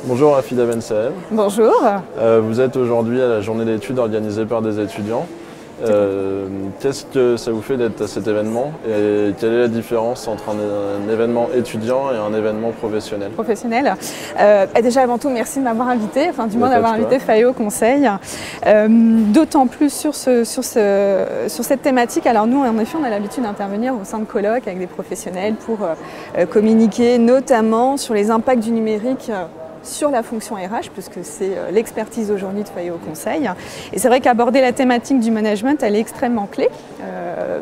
Bonjour Afida Ben Saeb. Bonjour. Vous êtes aujourd'hui à la journée d'études organisée par des étudiants. Qu'est-ce que ça vous fait d'être à cet événement et quelle est la différence entre un événement étudiant et un événement professionnel? Déjà avant tout, merci de m'avoir invité, enfin du moins d'avoir invité FAIO Conseil. D'autant plus sur cette thématique. Alors nous, en effet, on a l'habitude d'intervenir au sein de colloques avec des professionnels pour communiquer notamment sur les impacts du numérique sur la fonction RH, puisque c'est l'expertise aujourd'hui de FAIO Conseil. Et c'est vrai qu'aborder la thématique du management, elle est extrêmement clé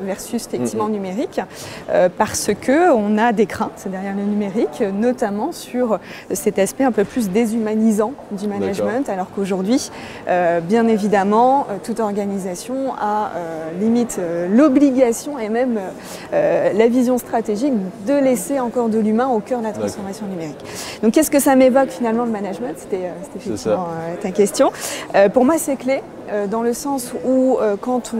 versus effectivement numérique, parce qu'on a des craintes derrière le numérique, notamment sur cet aspect un peu plus déshumanisant du management, alors qu'aujourd'hui, bien évidemment, toute organisation a limite l'obligation et même la vision stratégique de laisser encore de l'humain au cœur de la transformation numérique. Donc qu'est-ce que ça m'évoque finalement le management? C'était effectivement ta question. Pour moi, c'est clé dans le sens où quand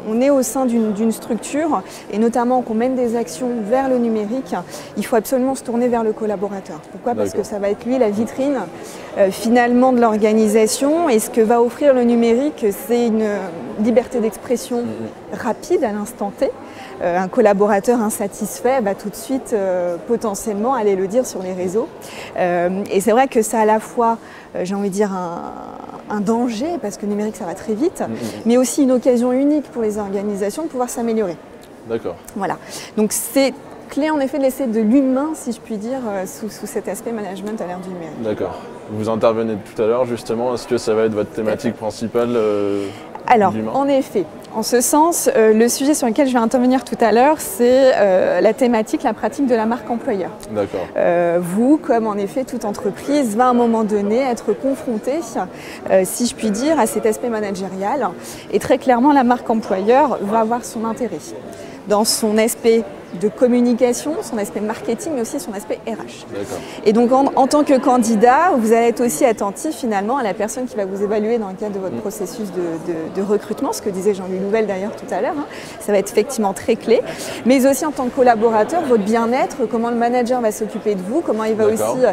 on est au sein d'une structure et notamment qu'on mène des actions vers le numérique, il faut absolument se tourner vers le collaborateur. Pourquoi? Parce que ça va être lui la vitrine finalement de l'organisation, et ce que va offrir le numérique, c'est une liberté d'expression rapide à l'instant T. Un collaborateur insatisfait va tout de suite potentiellement aller le dire sur les réseaux. Et c'est vrai que ça a à la fois, j'ai envie de dire, un danger, parce que le numérique ça va très vite, mais aussi une occasion unique pour les organisations de pouvoir s'améliorer. D'accord. Voilà. Donc c'est clé en effet de laisser de l'humain, si je puis dire, sous cet aspect management à l'ère du numérique. D'accord. Vous intervenez tout à l'heure justement, est-ce que ça va être votre thématique principale? Alors, en effet, en ce sens, le sujet sur lequel je vais intervenir tout à l'heure, c'est la thématique, la pratique de la marque employeur. D'accord. Vous, comme en effet toute entreprise, va à un moment donné être confronté, si je puis dire, à cet aspect managérial. Et très clairement, la marque employeur va avoir son intérêt dans son aspect de communication, son aspect marketing, mais aussi son aspect RH. Et donc en tant que candidat, vous allez être aussi attentif finalement à la personne qui va vous évaluer dans le cadre de votre processus de recrutement, ce que disait Jean-Louis Louvel d'ailleurs tout à l'heure, ça va être effectivement très clé, mais aussi en tant que collaborateur, votre bien-être, comment le manager va s'occuper de vous, comment il va aussi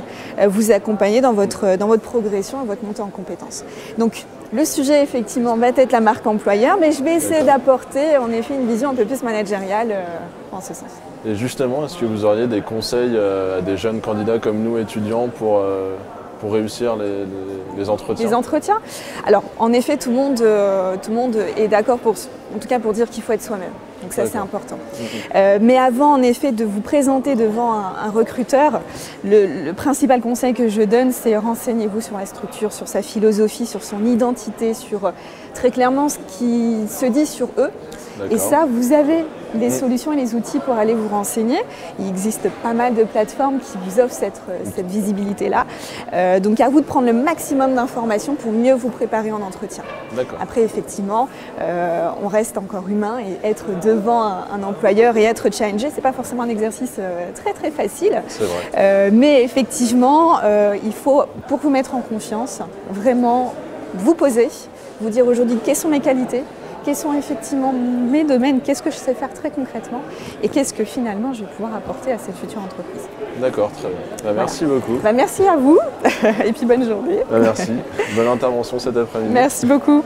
vous accompagner dans votre progression et votre montée en compétences. Donc le sujet effectivement va être la marque employeur, mais je vais essayer d'apporter en effet une vision un peu plus managériale en ce sens. Et justement, est-ce que vous auriez des conseils à des jeunes candidats comme nous, étudiants, pour réussir les entretiens? Les entretiens? Alors, en effet, tout le monde est d'accord, en tout cas pour dire qu'il faut être soi-même. Donc ça, c'est important. Mais avant, en effet, de vous présenter devant un recruteur, le principal conseil que je donne, c'est renseignez-vous sur la structure, sur sa philosophie, sur son identité, sur très clairement ce qui se dit sur eux. Et ça, vous avez les solutions et les outils pour aller vous renseigner. Il existe pas mal de plateformes qui vous offrent cette visibilité-là. Donc à vous de prendre le maximum d'informations pour mieux vous préparer en entretien. Après, effectivement, on reste encore humain, et être devant un employeur et être challengé, c'est pas forcément un exercice très facile. C'est vrai. Mais effectivement, il faut, pour vous mettre en confiance, vraiment vous poser, vous dire aujourd'hui quelles sont mes qualités, quels sont effectivement mes domaines, qu'est-ce que je sais faire très concrètement et qu'est-ce que finalement je vais pouvoir apporter à cette future entreprise. D'accord, très bien. Merci beaucoup. Merci à vous et puis bonne journée. Merci. Bonne intervention cet après-midi. Merci beaucoup.